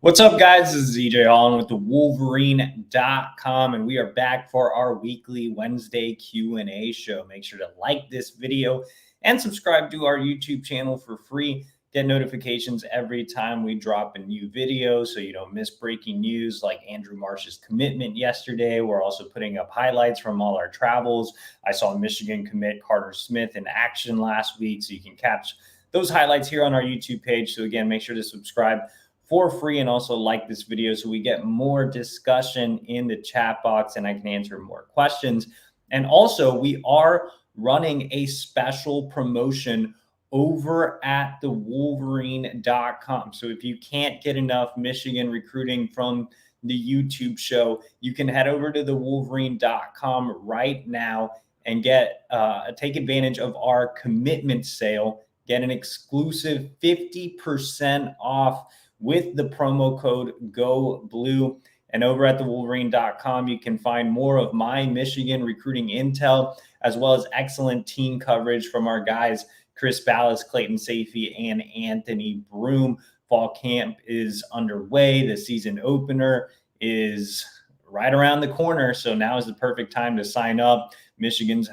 What's up, guys? This is Holland with the Wolverine.com, and we are back for our weekly Wednesday Q&A show. Make sure to like this video and subscribe to our YouTube channel for free. Get notifications every time we drop a new video so you don't miss breaking news like Andrew Marsh's commitment yesterday. We're also putting up highlights from all our travels. I saw Michigan commit Carter Smith in action last week, so you can catch those highlights here on our YouTube page. So again, make sure to subscribe for free and also like this video so we get more discussion in the chat box and I can answer more questions. And also, we are running a special promotion over at the Wolverine.com. So if you can't get enough Michigan recruiting from the YouTube show, you can head over to the Wolverine.com right now and take advantage of our commitment sale. Get an exclusive 50% off with the promo code GOBLUE. And over at the Wolverine.com, you can find more of my Michigan recruiting intel, as well as excellent team coverage from our guys, Chris Ballas, Clayton Safey, and Anthony Broom. Fall camp is underway. The season opener is right around the corner, so now is the perfect time to sign up. Michigan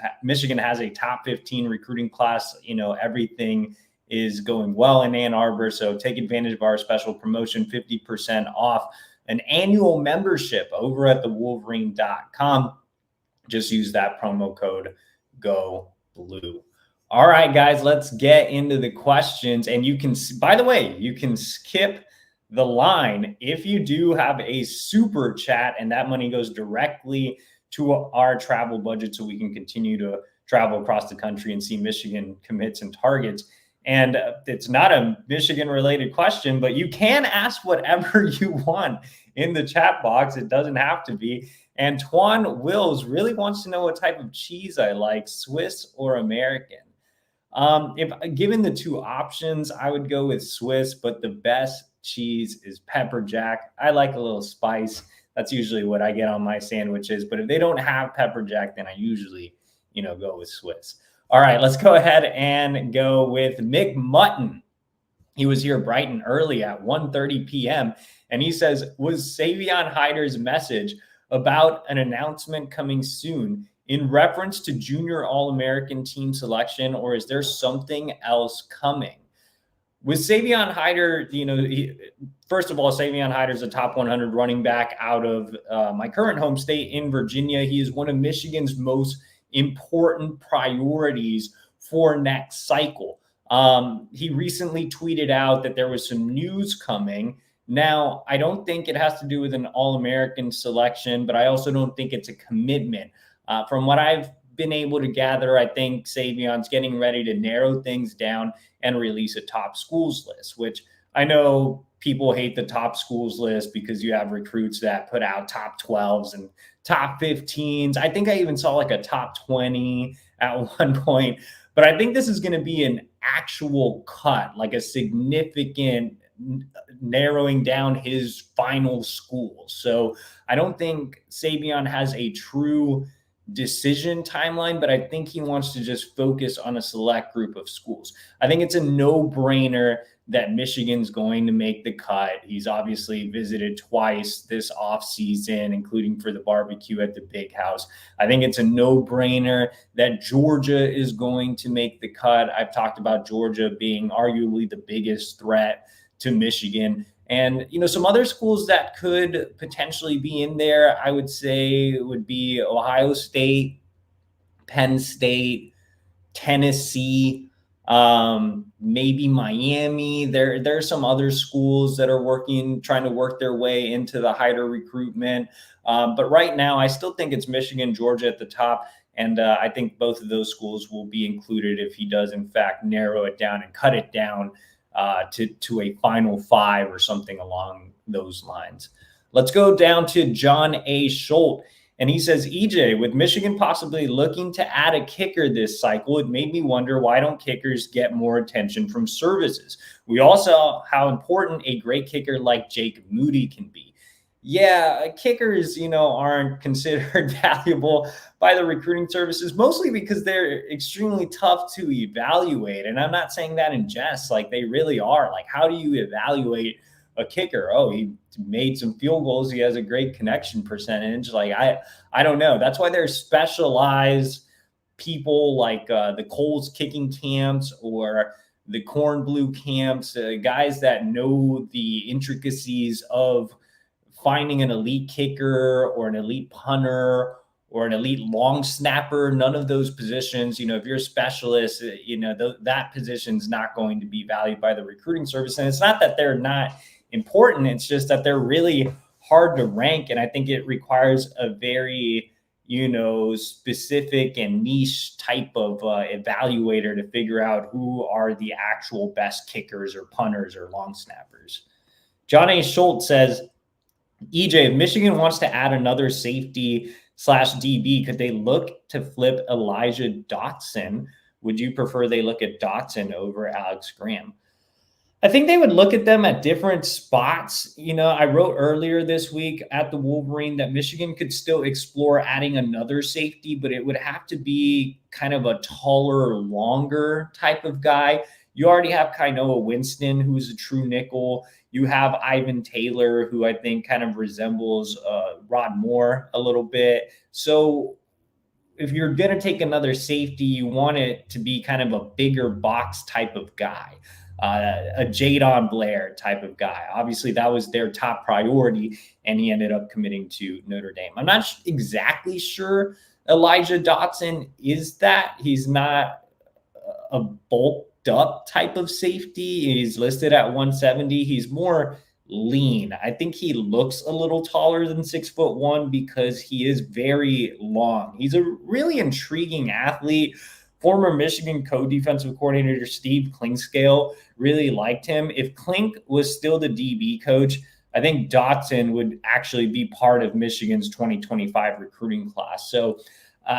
has a top 15 recruiting class. You know, everything is going well in Ann Arbor, so take advantage of our special promotion, 50% off an annual membership over at the Wolverine.com. Just use that promo code GOBLUE. All right, guys, let's get into the questions. And you can, by the way, you can skip the line if you do have a super chat, and that money goes directly to our travel budget so we can continue to travel across the country and see Michigan commits and targets. And it's not a Michigan-related question, but you can ask whatever you want in the chat box. It doesn't have to be. Antoine Wills really wants to know what type of cheese I like, Swiss or American. If given the two options, I would go with Swiss, but the best cheese is pepper jack. I like a little spice. That's usually what I get on my sandwiches. But if they don't have pepper jack, then I usually, go with Swiss. All right, let's go ahead and go with Mick Mutton. He was here bright and early at 1:30 p.m. And he says, was Savion Hyder's message about an announcement coming soon in reference to junior All-American team selection, or is there something else coming? With Savion Hyder, first of all, Savion Hyder is a top 100 running back out of my current home state in Virginia. He is one of Michigan's most important priorities for next cycle. He recently tweeted out that there was some news coming. Now, I don't think it has to do with an All-American selection, but I also don't think it's a commitment. From what I've been able to gather, I think Savion's getting ready to narrow things down and release a top schools list, which I know people hate the top schools list because you have recruits that put out top 12s and top 15s. I think I even saw like a top 20 at one point, but I think this is going to be an actual cut, like a significant narrowing down his final school. So I don't think Savion has a true decision timeline, but I think he wants to just focus on a select group of schools. I think it's a no-brainer that Michigan's going to make the cut. He's obviously visited twice this offseason, including for the barbecue at the Big House. I think it's a no-brainer that Georgia is going to make the cut. I've talked about Georgia being arguably the biggest threat to Michigan. And, some other schools that could potentially be in there, I would say would be Ohio State, Penn State, Tennessee, maybe Miami. There are some other schools that are trying to work their way into the Hyder recruitment. But right now, I still think it's Michigan, Georgia at the top. And I think both of those schools will be included if he does, in fact, narrow it down and cut it down to a final five or something along those lines. Let's go down to John A. Schultz. And he says, EJ, with Michigan possibly looking to add a kicker this cycle, it made me wonder, why don't kickers get more attention from services? We all saw how important a great kicker like Jake Moody can be. Yeah, kickers, aren't considered valuable by the recruiting services, mostly because they're extremely tough to evaluate. And I'm not saying that in jest, like they really are. Like, how do you evaluate a kicker? Oh, he made some field goals. He has a great connection percentage. Like, I don't know. That's why there's specialized people like the Coles kicking camps or the Corn Blue camps, guys that know the intricacies of finding an elite kicker or an elite punter or an elite long snapper. None of those positions, if you're a specialist, that position's not going to be valued by the recruiting service. And it's not that they're not important. It's just that they're really hard to rank. And I think it requires a very, specific and niche type of evaluator to figure out who are the actual best kickers or punters or long snappers. John A. Schultz says, EJ, if Michigan wants to add another safety / DB, could they look to flip Elijah Dotson? Would you prefer they look at Dotson over Alex Graham? I think they would look at them at different spots. I wrote earlier this week at the Wolverine that Michigan could still explore adding another safety, but it would have to be kind of a taller, longer type of guy. You already have Kainoa Winston, who's a true nickel. You have Ivan Taylor, who I think kind of resembles Rod Moore a little bit. So if you're going to take another safety, you want it to be kind of a bigger box type of guy, a Jadon Blair type of guy. Obviously, that was their top priority, and he ended up committing to Notre Dame. I'm not exactly sure Elijah Dotson is that. He's not a bulked up type of safety. He's listed at 170. He's more lean. I think he looks a little taller than 6'1" because he is very long. He's a really intriguing athlete. Former Michigan co-defensive coordinator Steve Clinkscale really liked him. If Klink was still the DB coach, I think Dotson would actually be part of Michigan's 2025 recruiting class. So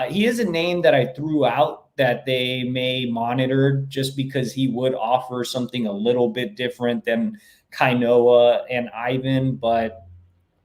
he is a name that I threw out that they may monitor just because he would offer something a little bit different than Kainoa and Ivan. But,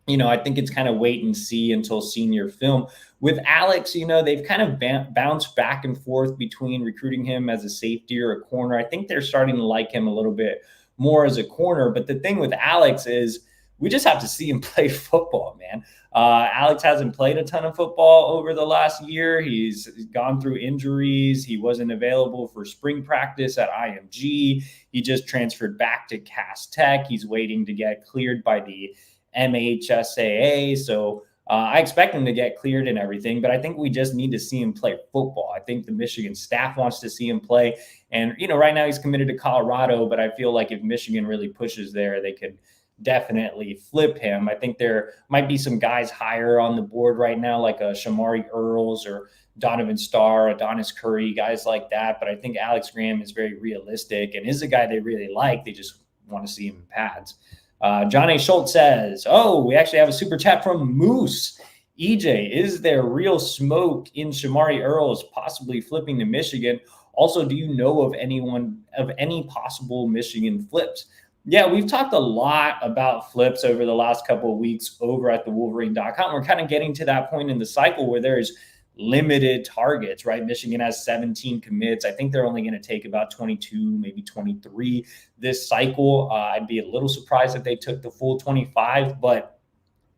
I think it's kind of wait and see until senior film. With Alex, they've kind of bounced back and forth between recruiting him as a safety or a corner. I think they're starting to like him a little bit more as a corner. But the thing with Alex is we just have to see him play football, man. Alex hasn't played a ton of football over the last year. He's gone through injuries. He wasn't available for spring practice at IMG. He just transferred back to Cass Tech. He's waiting to get cleared by the MHSAA. So I expect him to get cleared and everything, but I think we just need to see him play football. I think the Michigan staff wants to see him play. And, right now he's committed to Colorado, but I feel like if Michigan really pushes there, they could definitely flip him. I think there might be some guys higher on the board right now, like a Shamari Earls or Donovan Starr, Adonis Curry, guys like that. But I think Alex Graham is very realistic and is a guy they really like. They just want to see him in pads. John A. Schultz says, we actually have a super chat from Moose. EJ, is there real smoke in Shamari Earls possibly flipping to Michigan? Also, do you know of any possible Michigan flips? Yeah, we've talked a lot about flips over the last couple of weeks over at the Wolverine.com. We're kind of getting to that point in the cycle where there's limited targets, right? Michigan has 17 commits. I think they're only going to take about 22, maybe 23 this cycle. I'd be a little surprised if they took the full 25, but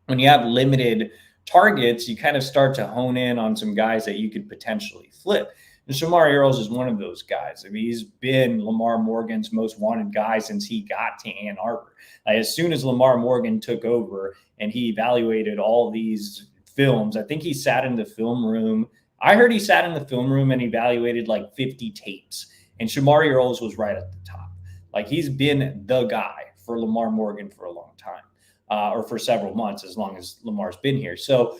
when you have limited targets, you kind of start to hone in on some guys that you could potentially flip. And Shamari Earls is one of those guys. I mean, he's been Lamar Morgan's most wanted guy since he got to Ann Arbor. As soon as Lamar Morgan took over and he evaluated all these films, I think he sat in the film room. I heard he sat in the film room and evaluated like 50 tapes. And Shamari Earls was right at the top. Like, he's been the guy for Lamar Morgan for a long time, or for several months, as long as Lamar's been here. So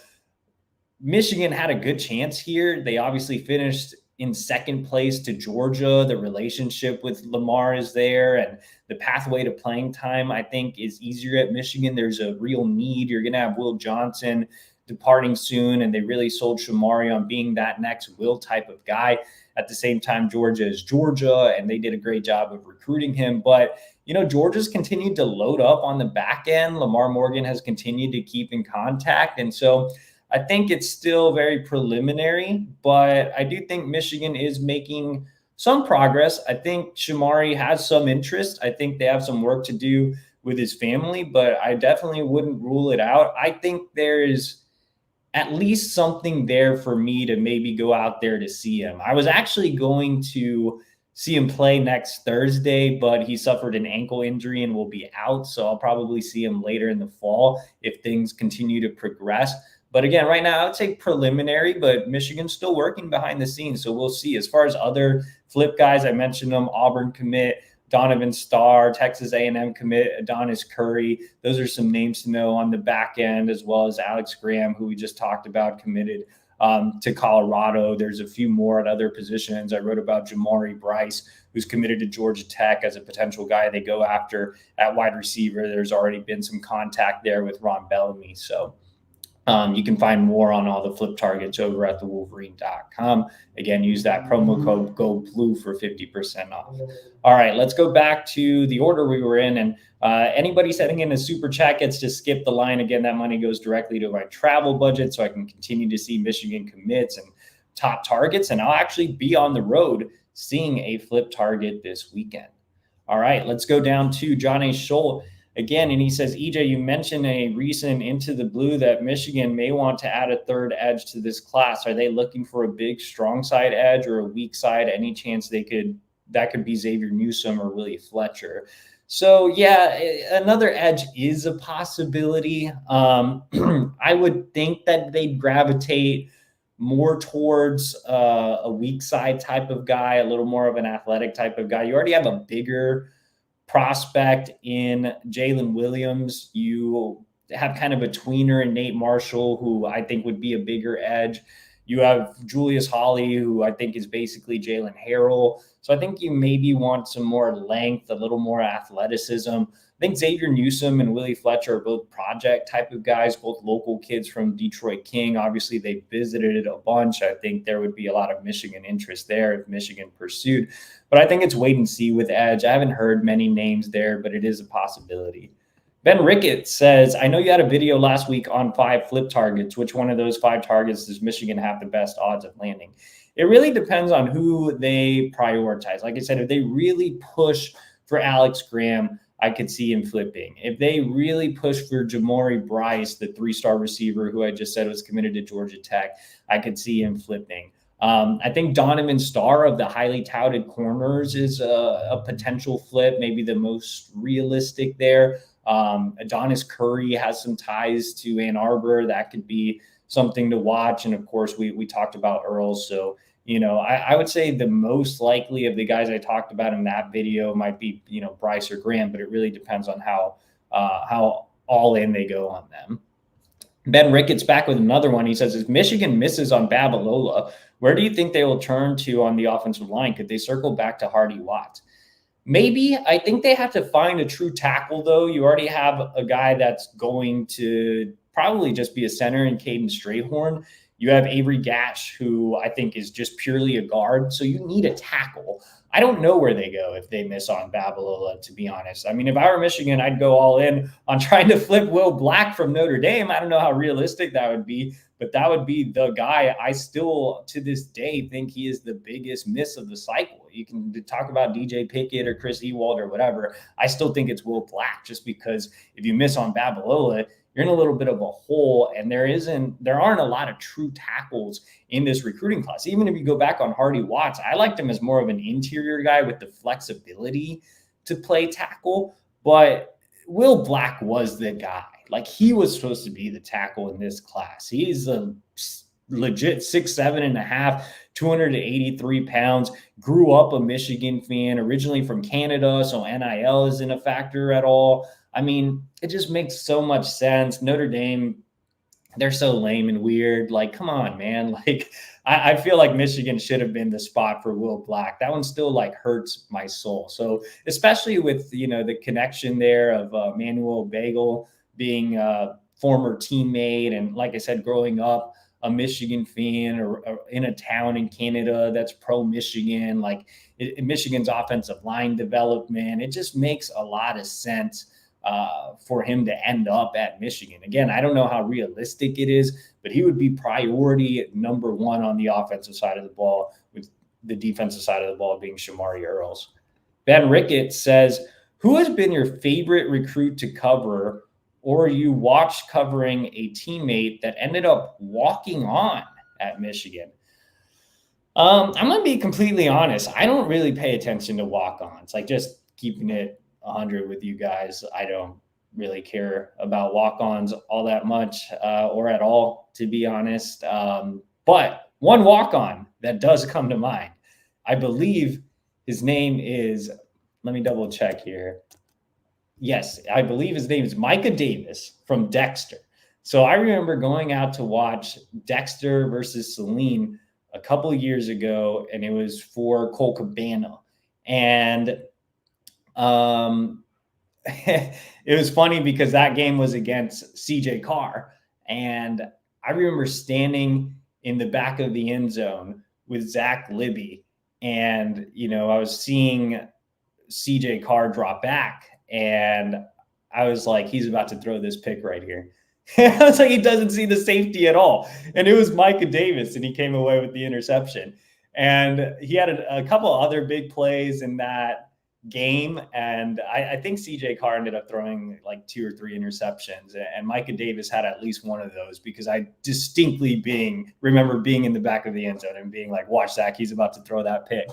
Michigan had a good chance here. They obviously finished in second place to Georgia. The relationship with Lamar is there, and the pathway to playing time, I think, is easier at Michigan. There's a real need. You're going to have Will Johnson departing soon, and they really sold Shamari on being that next Will type of guy. At the same time, Georgia is Georgia, and they did a great job of recruiting him. But, Georgia's continued to load up on the back end. Lamar Morgan has continued to keep in contact. And so I think it's still very preliminary, but I do think Michigan is making some progress. I think Shamari has some interest. I think they have some work to do with his family, but I definitely wouldn't rule it out. I think there is at least something there for me to maybe go out there to see him. I was actually going to see him play next Thursday, but he suffered an ankle injury and will be out. So I'll probably see him later in the fall if things continue to progress. But again, right now, I would say preliminary, but Michigan's still working behind the scenes. So we'll see. As far as other flip guys, I mentioned them, Auburn commit, Donovan Starr, Texas A&M commit, Adonis Curry. Those are some names to know on the back end, as well as Alex Graham, who we just talked about, committed to Colorado. There's a few more at other positions. I wrote about Jamari Bryce, who's committed to Georgia Tech as a potential guy they go after at wide receiver. There's already been some contact there with Ron Bellamy. So you can find more on all the flip targets over at thewolverine.com. Again, use that promo code GOBLUE for 50% off. All right, let's go back to the order we were in. And anybody setting in a super chat gets to skip the line. Again, that money goes directly to my travel budget so I can continue to see Michigan commits and top targets. And I'll actually be on the road seeing a flip target this weekend. All right, let's go down to John A. Scholl again, and he says, EJ, you mentioned a recent Into the Blue that Michigan may want to add a third edge to this class. Are they looking for a big strong side edge or a weak side? Any chance that could be Xavier Newsome or Willie Fletcher? So yeah, another edge is a possibility. I would think that they'd gravitate more towards a weak side type of guy, a little more of an athletic type of guy. You already have a bigger prospect in Jalen Williams. You have kind of a tweener in Nate Marshall, who I think would be a bigger edge. You have Julius Hawley, who I think is basically Jalen Harrell. So I think you maybe want some more length, a little more athleticism. I think Xavier Newsome and Willie Fletcher are both project type of guys, both local kids from Detroit King. Obviously, they visited a bunch. I think there would be a lot of Michigan interest there if Michigan pursued. But I think it's wait and see with edge. I haven't heard many names there, but it is a possibility. Ben Rickett says, I know you had a video last week on 5 flip targets. Which one of those 5 targets does Michigan have the best odds of landing? It really depends on who they prioritize. Like I said, if they really push for Alex Graham, I could see him flipping. If they really push for Jamari Bryce, the 3-star receiver who I just said was committed to Georgia Tech, I could see him flipping. I think Donovan Starr of the highly touted corners is a potential flip, maybe the most realistic there. Adonis Curry has some ties to Ann Arbor. That could be something to watch. And of course, we talked about Earl. So, I would say the most likely of the guys I talked about in that video might be, Bryce or Graham, but it really depends on how all in they go on them. Ben Ricketts back with another one. He says, if Michigan misses on Babalola, where do you think they will turn to on the offensive line? Could they circle back to Hardy Watts? Maybe. I think they have to find a true tackle, though. You already have a guy that's going to probably just be a center in Caden Strayhorn. You have Avery Gash, who I think is just purely a guard. So you need a tackle. I don't know where they go if they miss on Babalola, to be honest. I mean, if I were Michigan, I'd go all in on trying to flip Will Black from Notre Dame. I don't know how realistic that would be, but that would be the guy. I still, to this day, think he is the biggest miss of the cycle. You can talk about DJ Pickett or Chris Ewald or whatever. I still think it's Will Black, just because if you miss on Babalola, you're in a little bit of a hole, and there aren't a lot of true tackles in this recruiting class. Even if you go back on Hardy Watts, I liked him as more of an interior guy with the flexibility to play tackle, but Will Black was the guy. Like, he was supposed to be the tackle in this class. He's a legit 6'7.5", 283 pounds, grew up a Michigan fan, originally from Canada, so NIL isn't a factor at all. I mean, it just makes so much sense. Notre Dame, they're so lame and weird. Like, come on, man. Like, I feel like Michigan should have been the spot for Will Black. That one still, like, hurts my soul. So especially with, the connection there of Manuel Bagel being former teammate. And like I said, growing up a Michigan fan or in a town in Canada that's pro-Michigan, like Michigan's offensive line development, it just makes a lot of sense for him to end up at Michigan. Again, I don't know how realistic it is, but he would be priority number one on the offensive side of the ball, with the defensive side of the ball being Shamari Earls. Ben Ricketts says, who has been your favorite recruit to cover or you watched covering a teammate that ended up walking on at Michigan? I'm going to be completely honest. I don't really pay attention to walk-ons. Like, just keeping it 100 with you guys, I don't really care about walk-ons all that much or at all, to be honest. But one walk-on that does come to mind, I believe his name is, let me double check here. Yes, I believe his name is Micah Davis from Dexter. So I remember going out to watch Dexter versus Saline a couple of years ago, and it was for Cole Cabana. And it was funny because that game was against CJ Carr. And I remember standing in the back of the end zone with Zach Libby. And, you know, I was seeing CJ Carr drop back. And I was like, he's about to throw this pick right here. I was like, he doesn't see the safety at all. And it was Micah Davis, and he came away with the interception. And he had a couple of other big plays in that game. And I think CJ Carr ended up throwing like 2 or 3 interceptions. And Micah Davis had at least one of those, because I distinctly remember being in the back of the end zone and being like, watch Zach, he's about to throw that pick.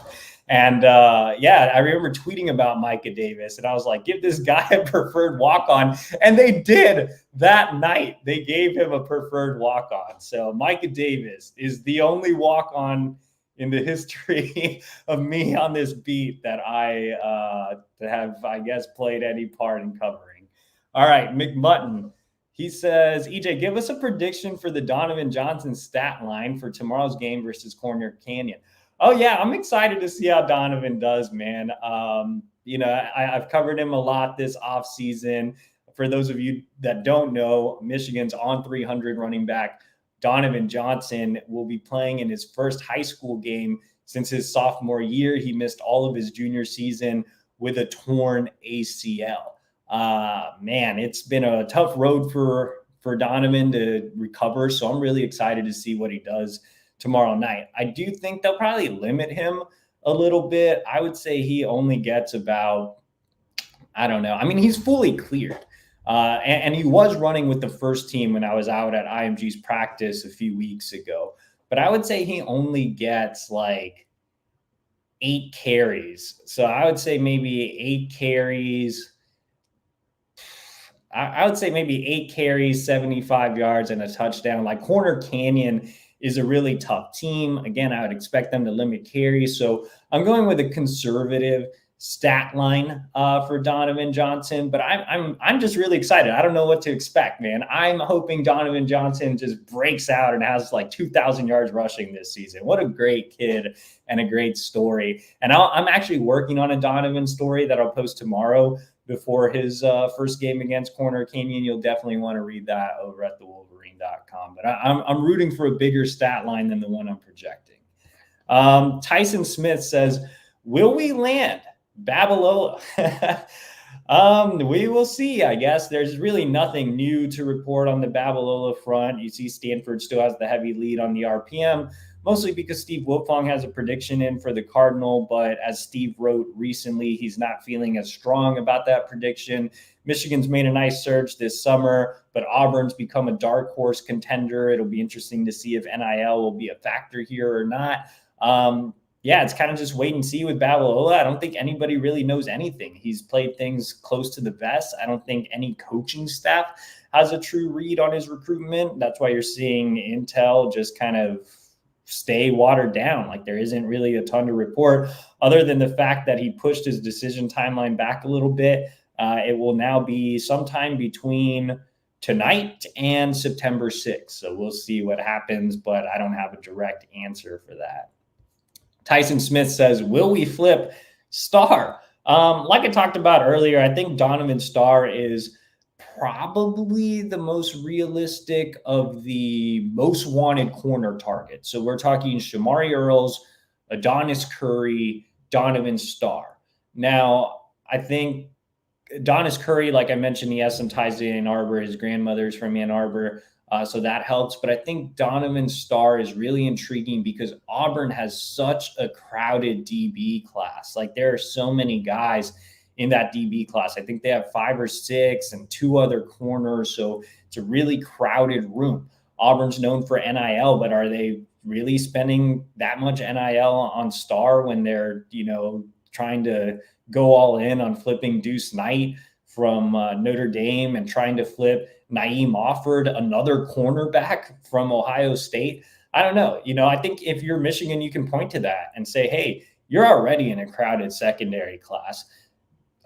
And I remember tweeting about Micah Davis, and I was like, give this guy a preferred walk-on. And they did that night. They gave him a preferred walk-on. So Micah Davis is the only walk-on in the history of me on this beat that I have, I guess, played any part in covering. All right, McMutton. He says, EJ, give us a prediction for the Donovan Johnson stat line for tomorrow's game versus Corner Canyon. Oh, yeah, I'm excited to see how Donovan does, man. You know, I've covered him a lot this offseason. For those of you that don't know, Michigan's on 300 running back Donovan Johnson will be playing in his first high school game since his sophomore year. He missed all of his junior season with a torn ACL. Man, it's been a tough road for Donovan to recover. So I'm really excited to see what he does tomorrow night. I do think they'll probably limit him a little bit. I would say he only gets about, I don't know. I mean, he's fully cleared. And he was running with the first team when I was out at IMG's practice a few weeks ago. But I would say he only gets like 8 carries. So I would say maybe 8 carries. I would say maybe 8 carries, 75 yards, and a touchdown. Like, Corner Canyon is a really tough team. Again, I would expect them to limit carries. So I'm going with a conservative stat line for Donovan Johnson, but I'm just really excited. I don't know what to expect, man. I'm hoping Donovan Johnson just breaks out and has like 2,000 yards rushing this season. What a great kid and a great story. And I'm actually working on a Donovan story that I'll post tomorrow before his first game against Corner Canyon. You'll definitely want to read that over at thewolverine.com. But I'm rooting for a bigger stat line than the one I'm projecting. Tyson Smith says, will we land Babalola? We will see, I guess. There's really nothing new to report on the Babalola front. You see Stanford still has the heavy lead on the RPM, mostly because Steve Wiltfong has a prediction in for the Cardinal. But as Steve wrote recently, he's not feeling as strong about that prediction. Michigan's made a nice surge this summer, but Auburn's become a dark horse contender. It'll be interesting to see if NIL will be a factor here or not. Yeah, it's kind of just wait and see with Babalola. I don't think anybody really knows anything. He's played things close to the vest. I don't think any coaching staff has a true read on his recruitment. That's why you're seeing intel just kind of stay watered down. Like, there isn't really a ton to report other than the fact that he pushed his decision timeline back a little bit. It will now be sometime between tonight and September 6th. So we'll see what happens, but I don't have a direct answer for that. Tyson Smith says, will we flip Starr? Like I talked about earlier, I think Donovan Starr is probably the most realistic of the most wanted corner targets. So we're talking Shamari Earls, Adonis Curry, Donovan Starr. Now, I think Adonis Curry, like I mentioned, he has some ties to Ann Arbor. His grandmother's from Ann Arbor, so that helps. But I think Donovan Starr is really intriguing because Auburn has such a crowded DB class. Like there are so many guys in that DB class. I think they have 5 or 6 and 2 other corners. So it's a really crowded room. Auburn's known for NIL, but are they really spending that much NIL on Starr when they're, trying to go all in on flipping Deuce Knight from Notre Dame and trying to flip Naeem Offord, another cornerback from Ohio State? I don't know. I think if you're Michigan, you can point to that and say, hey, you're already in a crowded secondary class.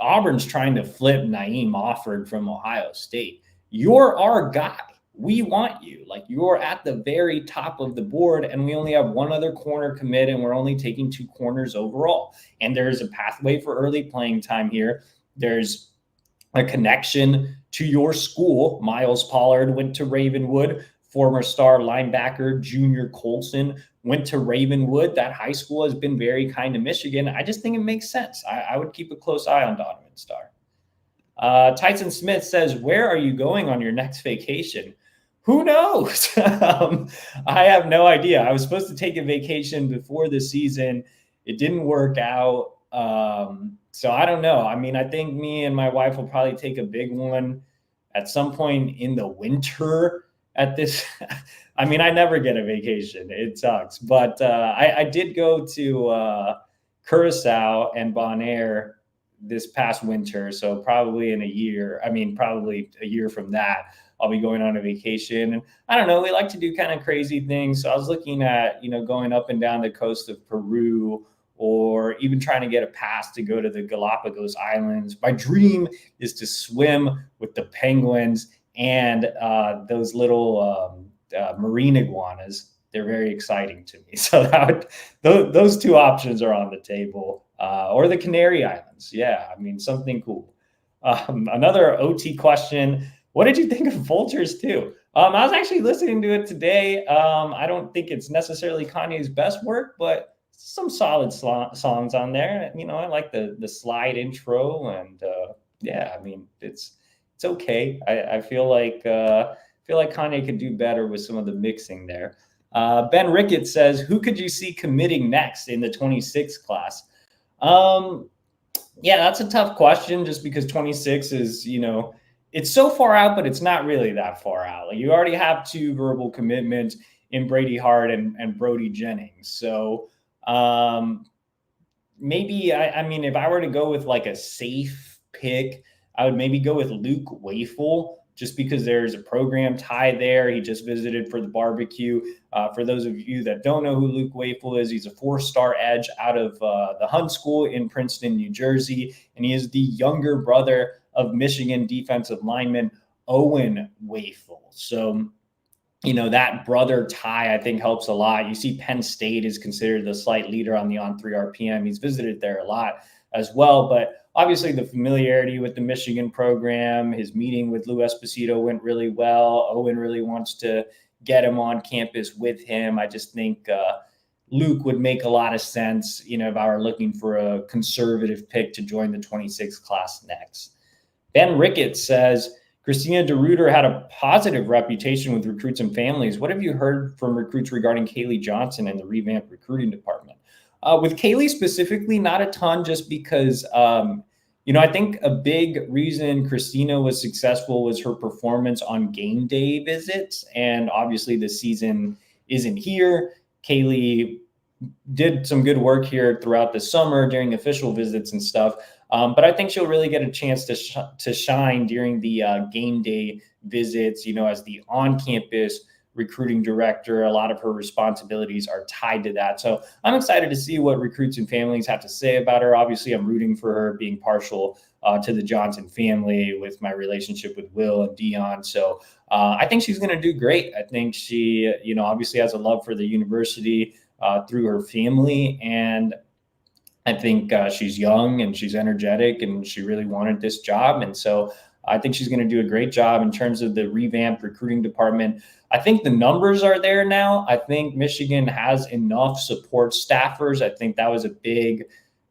Auburn's trying to flip Naeem Offord from Ohio State. You're our guy. We want you. Like you're at the very top of the board, and we only have one other corner commit, and we're only taking 2 corners overall. And there's a pathway for early playing time here. There's a connection to your school. Miles Pollard went to Ravenwood. Former star linebacker Junior Colson went to Ravenwood. That high school has been very kind to Michigan. I just think it makes sense. I would keep a close eye on Donovan Starr. Tyson Smith says, where are you going on your next vacation? Who knows? I have no idea. I was supposed to take a vacation before the season. It didn't work out. So I don't know. I mean, I think me and my wife will probably take a big one at some point in the winter at this. I mean, I never get a vacation. It sucks. But I did go to Curacao and Bonaire this past winter. So probably probably a year from that, I'll be going on a vacation. And I don't know, we like to do kind of crazy things. So I was looking at, going up and down the coast of Peru, or even trying to get a pass to go to the Galapagos Islands. My dream is to swim with the penguins and those little marine iguanas. They're very exciting to me. So those 2 options are on the table. Or the Canary Islands. Yeah, I mean, something cool. Another OT question. What did you think of Vultures 2? I was actually listening to it today. I don't think it's necessarily Kanye's best work, but some solid songs on there. I like the slide intro, and yeah, I mean, it's okay. I feel like Kanye could do better with some of the mixing there. Ben Ricketts says, who could you see committing next in the 26 class? Yeah, that's a tough question just because 26 is, it's so far out, but it's not really that far out. Like you already have 2 verbal commitments in Brady Hart and Brody Jennings. So maybe, if I were to go with like a safe pick, I would maybe go with Luke Wafel, just because there's a program tie there. He just visited for the barbecue. For those of you that don't know who Luke Wafel is, he's a 4-star edge out of the Hunt School in Princeton, New Jersey. And he is the younger brother of Michigan defensive lineman Owen Wafel. So, that brother tie, I think, helps a lot. You see Penn State is considered the slight leader on the On3 RPM. He's visited there a lot as well. But obviously the familiarity with the Michigan program, his meeting with Lou Esposito went really well. Owen really wants to get him on campus with him. I just think Luke would make a lot of sense, if I were looking for a conservative pick to join the 26 class next. Ben Ricketts says, Christina DeRuiter had a positive reputation with recruits and families. What have you heard from recruits regarding Kaylee Johnson and the revamped recruiting department? With Kaylee specifically, not a ton, just because, I think a big reason Christina was successful was her performance on game day visits. And obviously the season isn't here. Kaylee did some good work here throughout the summer during official visits and stuff. But I think she'll really get a chance to shine during the game day visits, as the on-campus recruiting director. A lot of her responsibilities are tied to that. So I'm excited to see what recruits and families have to say about her. Obviously, I'm rooting for her, being partial to the Johnson family with my relationship with Will and Dion. So I think she's going to do great. I think she, obviously has a love for the university through her family. And I think she's young and she's energetic and she really wanted this job. And so I think she's going to do a great job in terms of the revamped recruiting department. I think the numbers are there now. I think Michigan has enough support staffers. I think that was a big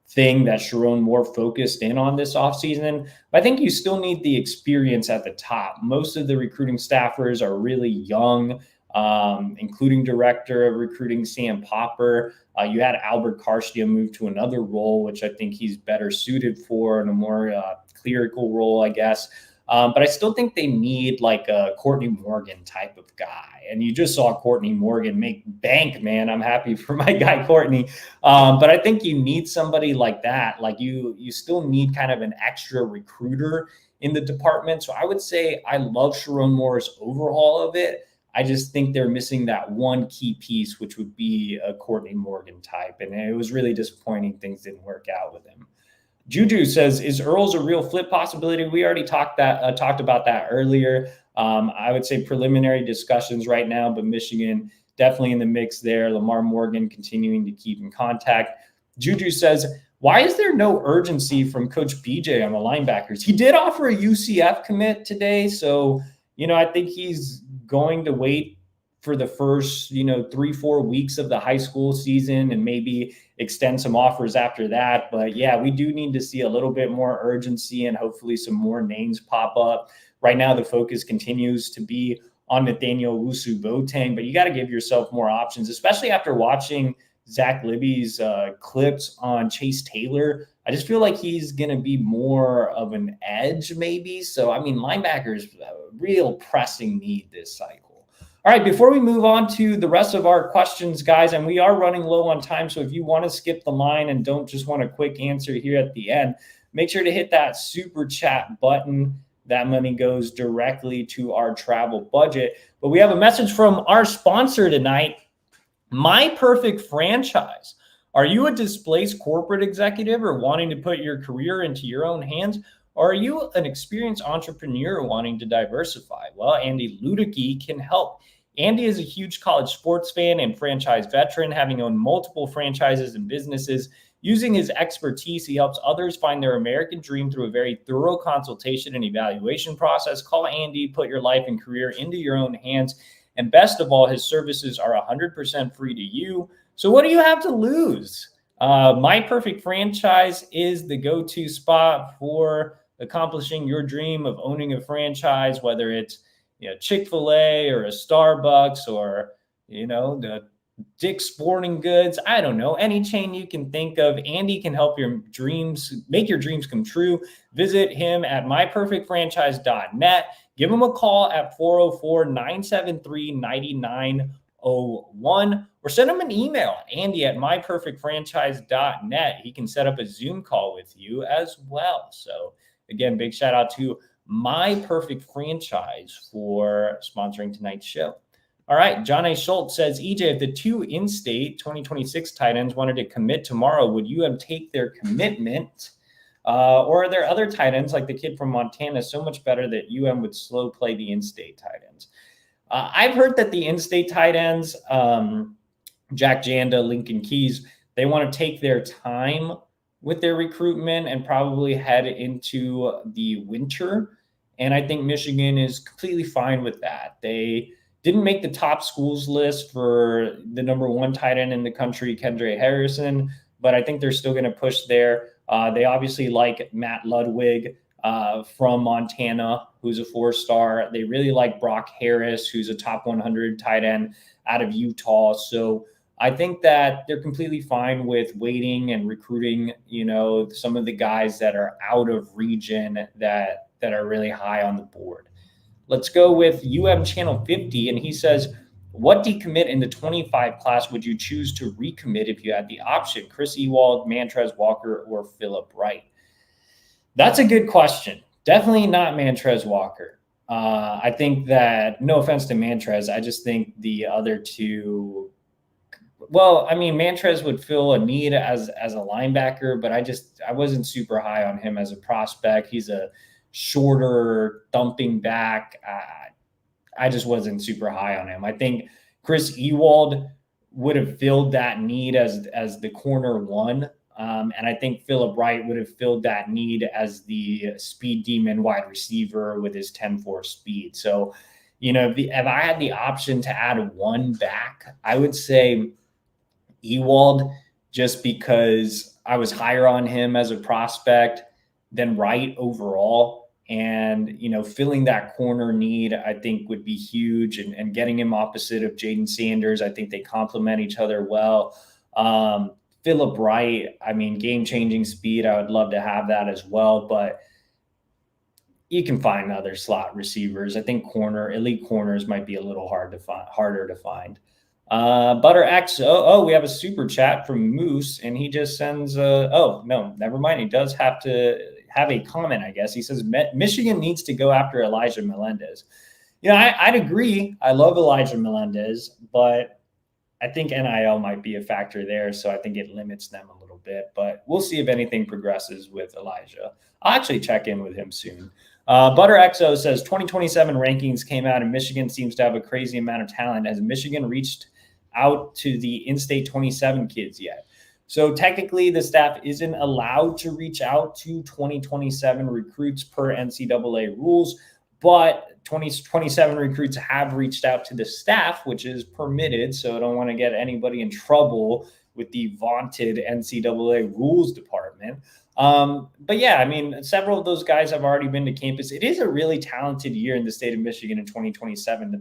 thing that Sharon Moore focused in on this offseason. But I think you still need the experience at the top. Most of the recruiting staffers are really young, including director of recruiting Sam Popper. You had Albert Karstia move to another role, which I think he's better suited for, in a more clerical role, I guess. But I still think they need like a Courtney Morgan type of guy. And you just saw Courtney Morgan make bank, man. I'm happy for my guy, Courtney. But I think you need somebody like that. Like you still need kind of an extra recruiter in the department. So I would say I love Sharon Moore's overhaul of it. I just think they're missing that one key piece, which would be a Courtney Morgan type. And it was really disappointing things didn't work out with him. Juju says, is Earls a real flip possibility? We already talked about that earlier. I would say preliminary discussions right now, but Michigan definitely in the mix there. Lamar Morgan continuing to keep in contact. Juju says, why is there no urgency from Coach BJ on the linebackers? He did offer a UCF commit today. So, I think he's going to wait for the first, 3-4 weeks of the high school season and maybe extend some offers after that. But yeah, we do need to see a little bit more urgency and hopefully some more names pop up. Right now, the focus continues to be on Nathaniel Wusu-Boateng, but you got to give yourself more options, especially after watching Zach Libby's clips on Chase Taylor. I just feel like he's going to be more of an edge maybe. So, linebacker is a real pressing need this cycle. All right, before we move on to the rest of our questions, guys, and we are running low on time, so if you want to skip the line and don't just want a quick answer here at the end, make sure to hit that super chat button. That money goes directly to our travel budget. But we have a message from our sponsor tonight, My Perfect Franchise. Are you a displaced corporate executive or wanting to put your career into your own hands? Or are you an experienced entrepreneur wanting to diversify? Well, Andy Luedecke can help. Andy is a huge college sports fan and franchise veteran, having owned multiple franchises and businesses. Using his expertise, he helps others find their American dream through a very thorough consultation and evaluation process. Call Andy, put your life and career into your own hands. And best of all, his services are 100% free to you. So what do you have to lose? My Perfect Franchise is the go-to spot for accomplishing your dream of owning a franchise, whether it's Chick-fil-A or a Starbucks or the Dick's Sporting Goods. I don't know, any chain you can think of. Andy can help make your dreams come true. Visit him at myperfectfranchise.net. Give him a call at 404-973-9901 or send him an email, andy@myperfectfranchise.net. He can set up a Zoom call with you as well. So again, big shout out to My Perfect Franchise for sponsoring tonight's show. All right, John A. Schultz says, EJ, if the two in-state 2026 tight ends wanted to commit tomorrow, would you take their commitment? Or are there other tight ends like the kid from Montana so much better that would slow play the in-state tight ends? I've heard that the in-state tight ends, Jack Janda, Lincoln Keys, they want to take their time with their recruitment and probably head into the winter. And I think Michigan is completely fine with that. They didn't make the top schools list for the number one tight end in the country, Kendra Harrison, but I think they're still going to push there. They obviously like Matt Ludwig from Montana, who's a 4-star. They really like Brock Harris, who's a top 100 tight end out of Utah. So I think that they're completely fine with waiting and recruiting, some of the guys that are out of region that are really high on the board. Let's go with Channel 50. And he says, what decommit in the 25 class would you choose to recommit if you had the option? Chris Ewald, Mantrez Walker, or Phillip Wright? That's a good question. Definitely not Mantrez Walker. I think that, no offense to Mantrez, I just think the other two, Mantrez would fill a need as a linebacker, but I wasn't super high on him as a prospect. He's a shorter thumping back. I just wasn't super high on him. I think Chris Ewald would have filled that need as the corner one. And I think Phillip Wright would have filled that need as the speed demon wide receiver with his 10.4 speed. So, if I had the option to add one back, I would say Ewald, just because I was higher on him as a prospect than Wright overall. And, filling that corner need, I think would be huge. And getting him opposite of Jaden Sanders, I think they complement each other well. Phillip Wright, I mean, game-changing speed, I would love to have that as well. But you can find other slot receivers. I think elite corners might be a little harder to find. Butter X, we have a super chat from Moose, and he just sends no, never mind. He does have to have a comment, I guess. He says Michigan needs to go after Elijah Melendez. I'd agree. I love Elijah Melendez, but I think NIL might be a factor there, so I think it limits them a little bit. But we'll see if anything progresses with Elijah. I'll actually check in with him soon. Butter XO says 2027 rankings came out, and Michigan seems to have a crazy amount of talent. Has Michigan reached out to the in-state 27 kids yet? So technically, the staff isn't allowed to reach out to 2027 recruits per NCAA rules, but 2027 recruits have reached out to the staff, which is permitted. So I don't want to get anybody in trouble with the vaunted NCAA rules department. But yeah, I mean, several of those guys have already been to campus. It is a really talented year in the state of Michigan in 2027. The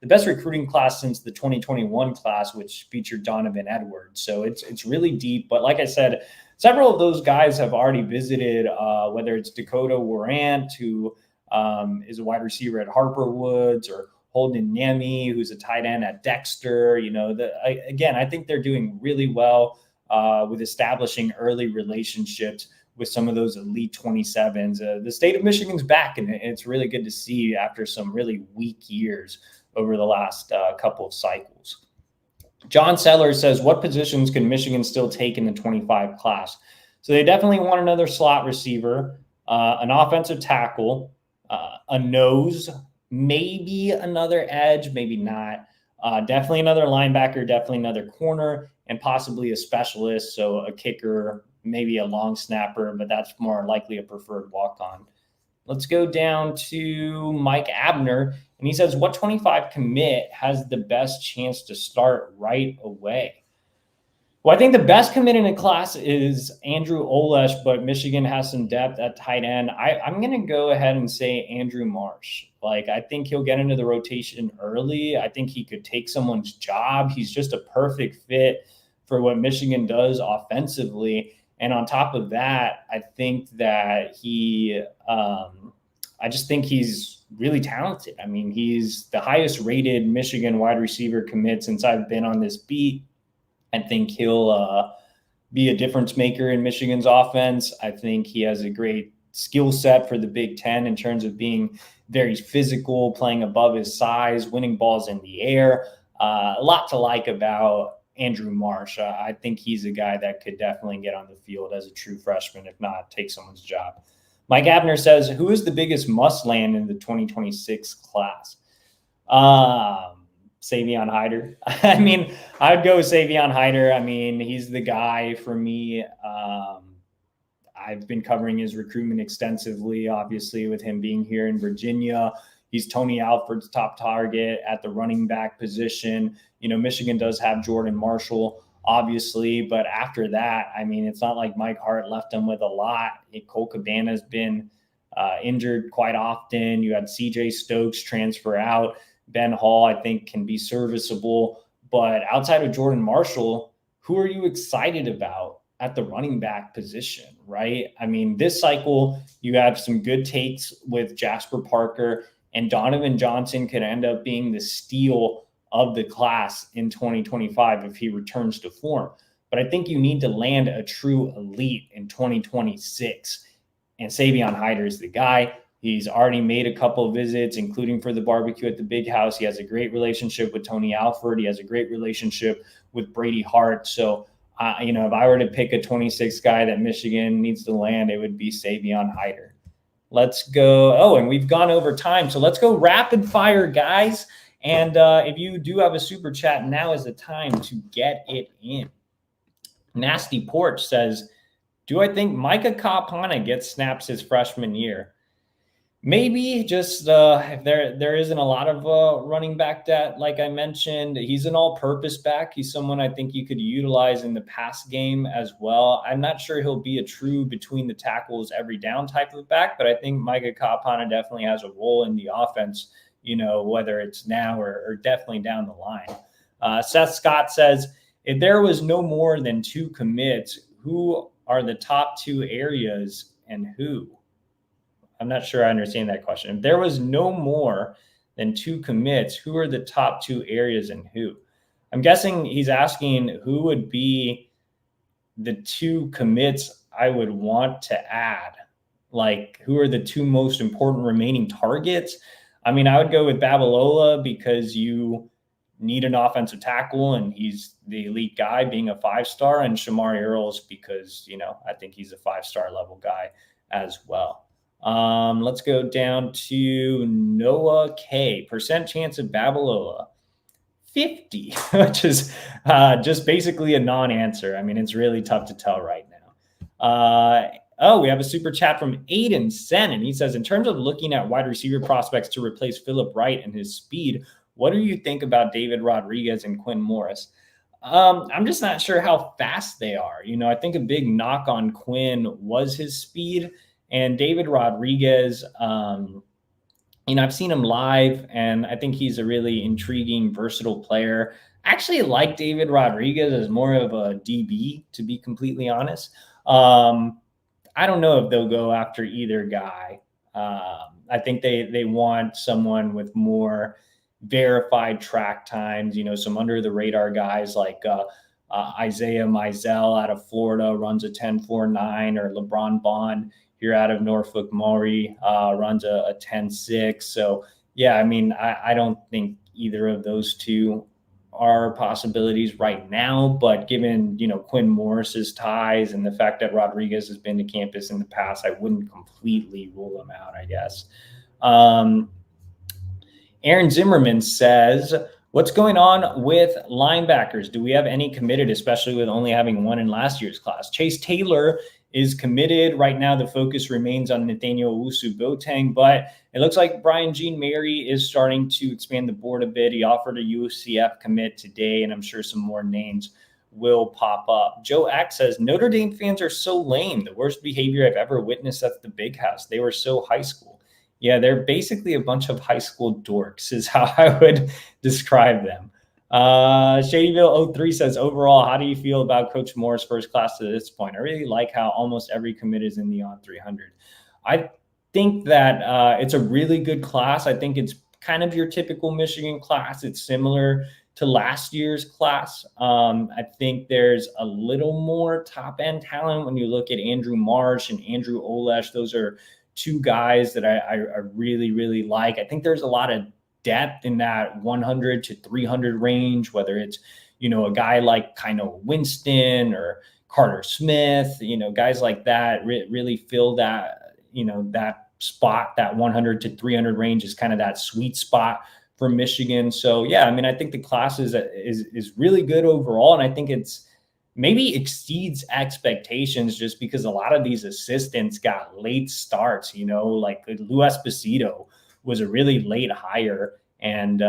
best recruiting class since the 2021 class, which featured Donovan Edwards. So it's really deep. But like I said, several of those guys have already visited, whether it's Dakota Warrant, who is a wide receiver at Harper Woods, or Holden Nemi, who's a tight end at Dexter. Again, I think they're doing really well with establishing early relationships with some of those elite 27s. The state of Michigan's back, and it's really good to see after some really weak years over the last couple of cycles. John Sellers says, what positions can Michigan still take in the 25 class? So they definitely want another slot receiver, an offensive tackle, a nose, maybe another edge, maybe not. Definitely another linebacker, definitely another corner, and possibly a specialist. So a kicker, maybe a long snapper, but that's more likely a preferred walk-on. Let's go down to Mike Abner, and he says, what 25 commit has the best chance to start right away? Well, I think the best commit in the class is Andrew Olesh, but Michigan has some depth at tight end. I'm going to go ahead and say Andrew Marsh. I think he'll get into the rotation early. I think he could take someone's job. He's just a perfect fit for what Michigan does offensively. And on top of that, I think that I just think he's really talented. I mean, he's the highest rated Michigan wide receiver commit since I've been on this beat. I think he'll be a difference maker in Michigan's offense. I think he has a great skill set for the Big Ten in terms of being very physical, playing above his size, winning balls in the air. A lot to like about Andrew Marsh. I think he's a guy that could definitely get on the field as a true freshman, if not take someone's job. Mike Abner says, who is the biggest must land in the 2026 class? Savion Hyder. I mean, I'd go with Savion Hyder. I mean, he's the guy for me. I've been covering his recruitment extensively, obviously, with him being here in Virginia. He's Tony Alford's top target at the running back position. Michigan does have Jordan Marshall, obviously, but after that, I mean, it's not like Mike Hart left him with a lot. Cole Cabana's been injured quite often. You had CJ Stokes transfer out. Ben Hall, I think, can be serviceable. But outside of Jordan Marshall, who are you excited about at the running back position, right? I mean, this cycle, you have some good takes with Jasper Parker, and Donovan Johnson could end up being the steal of the class in 2025 if he returns to form. But I think you need to land a true elite in 2026. And Savion Hyder is the guy. He's already made a couple of visits, including for the barbecue at the Big House. He has a great relationship with Tony Alford. He has a great relationship with Brady Hart. So, if I were to pick a 26 guy that Michigan needs to land, it would be Savion Hyder. Let's go. Oh, and we've gone over time. So let's go rapid fire, guys. And if you do have a super chat, now is the time to get it in. Nasty Porch says, do I think Micah Kapana gets snaps his freshman year? Maybe just if there isn't a lot of running back depth, like I mentioned, he's an all-purpose back. He's someone I think you could utilize in the pass game as well. I'm not sure he'll be a true between the tackles every down type of back, but I think Micah Kapana definitely has a role in the offense, whether it's now or definitely down the line. Seth Scott says, if there was no more than 2 commits, who are the top 2 areas and who? I'm not sure I understand that question. If there was no more than 2 commits, who are the top 2 areas and who? I'm guessing he's asking who would be the 2 commits I would want to add. Like, who are the 2 most important remaining targets? I mean, I would go with Babalola because you need an offensive tackle and he's the elite guy being a 5-star, and Shamari Earls because, I think he's a 5-star level guy as well. Let's go down to Noah K. Percent chance of Babalola. 50, which is just basically a non-answer. I mean, it's really tough to tell right now. We have a super chat from Aiden Sen, and he says, in terms of looking at wide receiver prospects to replace Phillip Wright and his speed, what do you think about David Rodriguez and Quinn Morris? I'm just not sure how fast they are. I think a big knock on Quinn was his speed, and David Rodriguez, I've seen him live, and I think he's a really intriguing, versatile player. I actually like David Rodriguez as more of a DB, to be completely honest. I don't know if they'll go after either guy. I think they want someone with more verified track times, some under the radar guys like Isaiah Mizell out of Florida runs a 10.49, or LeBron Bond here out of Norfolk Maury runs a 10.6. So yeah, I mean, I don't think either of those 2 are possibilities right now, but given, Quinn Morris's ties and the fact that Rodriguez has been to campus in the past, I wouldn't completely rule him out, I guess. Aaron Zimmerman says, what's going on with linebackers? Do we have any committed, especially with only having 1 in last year's class? Chase Taylor is committed. Right now, the focus remains on Nathaniel Owusu-Boateng, but it looks like Brian Jean Mary is starting to expand the board a bit. He offered a UCF commit today, and I'm sure some more names will pop up. Joe X says, Notre Dame fans are so lame. The worst behavior I've ever witnessed at the Big House. They were so high school. Yeah, they're basically a bunch of high school dorks is how I would describe them. Shadyville03 says, overall, how do you feel about Coach Moore's first class to this point? I really like how almost every commit is in the on 300. I think that it's a really good class. I think it's kind of your typical Michigan class. It's similar to last year's class. I think there's a little more top-end talent when you look at Andrew Marsh and Andrew Olesh. Those are 2 guys that I really, really like. I think there's a lot of depth in that 100 to 300 range, whether it's, a guy like kind of Winston or Carter Smith, guys like that really fill that, that spot. That 100 to 300 range is kind of that sweet spot for Michigan. So yeah, I mean, I think the class is really good overall. And I think it's maybe exceeds expectations just because a lot of these assistants got late starts, like Lou Esposito was a really late hire, and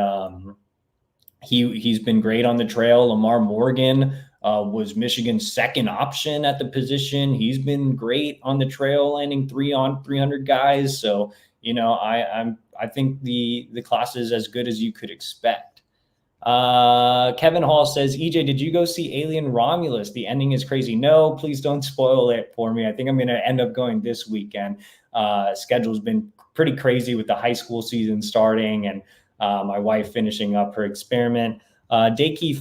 he's been great on the trail. Lamar Morgan was Michigan's second option at the position. He's been great on the trail, landing 3 on 300 guys. So, I think the class is as good as you could expect. Kevin Hall says, EJ, did you go see Alien Romulus? The ending is crazy. No, please don't spoil it for me. I think I'm going to end up going this weekend. Schedule's been pretty crazy with the high school season starting and my wife finishing up her experiment. DK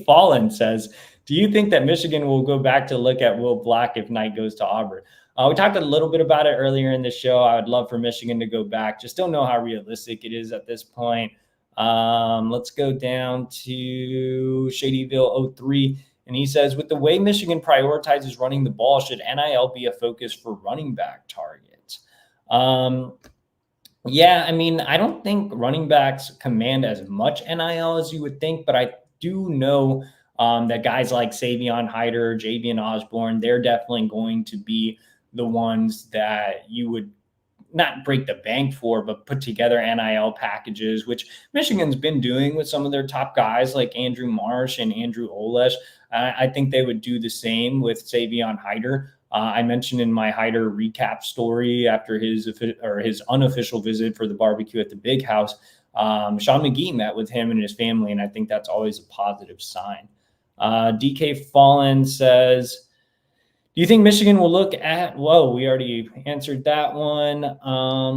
Fallen says, do you think that Michigan will go back to look at Will Black if Knight goes to Auburn? We talked a little bit about it earlier in the show. I would love for Michigan to go back. Just don't know how realistic it is at this point. Let's go down to Shadyville03. And he says, with the way Michigan prioritizes running the ball, should NIL be a focus for running back targets? Yeah, I mean, I don't think running backs command as much NIL as you would think, but I do know that guys like Savion Hyder, Javian Osborne, they're definitely going to be the ones that you would not break the bank for, but put together NIL packages, which Michigan's been doing with some of their top guys like Andrew Marsh and Andrew Olesh. I think they would do the same with Savion Hyder. I mentioned in my Hyder recap story after his unofficial visit for the barbecue at the Big House, Sean McGee met with him and his family, and I think that's always a positive sign. DK Fallen says, do you think Michigan will look at, whoa, we already answered that one.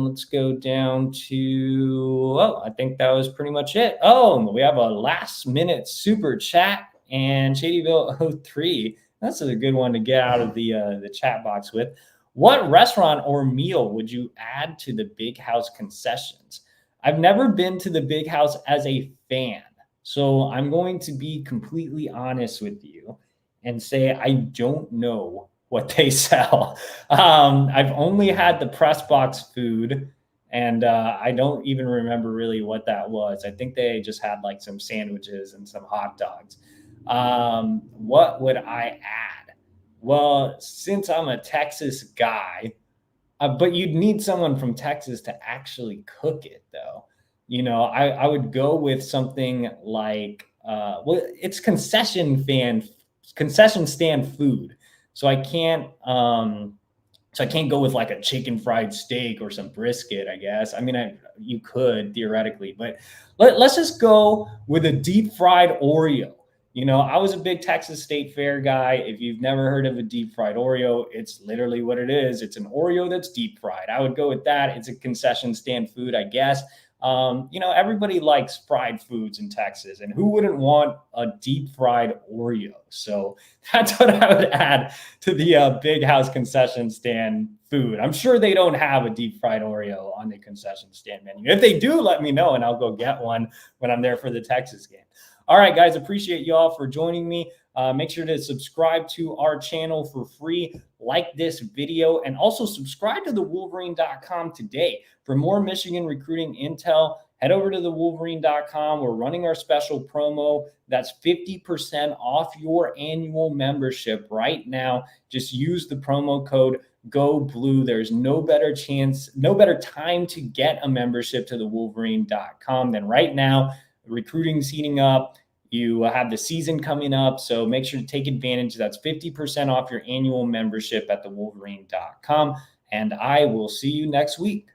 Let's go down to, I think that was pretty much it. Oh, we have a last minute super chat, and Shadyville03. That's a good one to get out of the chat box with. What restaurant or meal would you add to the Big House concessions? I've never been to the Big House as a fan, so I'm going to be completely honest with you and say I don't know what they sell. I've only had the press box food, and I don't even remember really what that was. I think they just had like some sandwiches and some hot dogs. What would I add? Well, since I'm a Texas guy, but you'd need someone from Texas to actually cook it, though. I would go with something like, it's concession stand food. So I can't go with like a chicken fried steak or some brisket, I guess. I mean, you could theoretically, but let's just go with a deep fried Oreo. I was a big Texas State Fair guy. If you've never heard of a deep fried Oreo, it's literally what it is. It's an Oreo that's deep fried. I would go with that. It's a concession stand food, I guess. Everybody likes fried foods in Texas, and who wouldn't want a deep fried Oreo? So that's what I would add to the Big House concession stand food. I'm sure they don't have a deep fried Oreo on the concession stand menu. If they do, let me know, and I'll go get one when I'm there for the Texas game. All right, guys, appreciate you all for joining me. Make sure to subscribe to our channel for free, like this video, and also subscribe to the Wolverine.com today. For more Michigan recruiting intel, head over to the Wolverine.com. We're running our special promo. That's 50% off your annual membership right now. Just use the promo code GOBLUE. There's no better time to get a membership to the Wolverine.com than right now. Recruiting's heating up. You have the season coming up, so make sure to take advantage. That's 50% off your annual membership at thewolverine.com, and I will see you next week.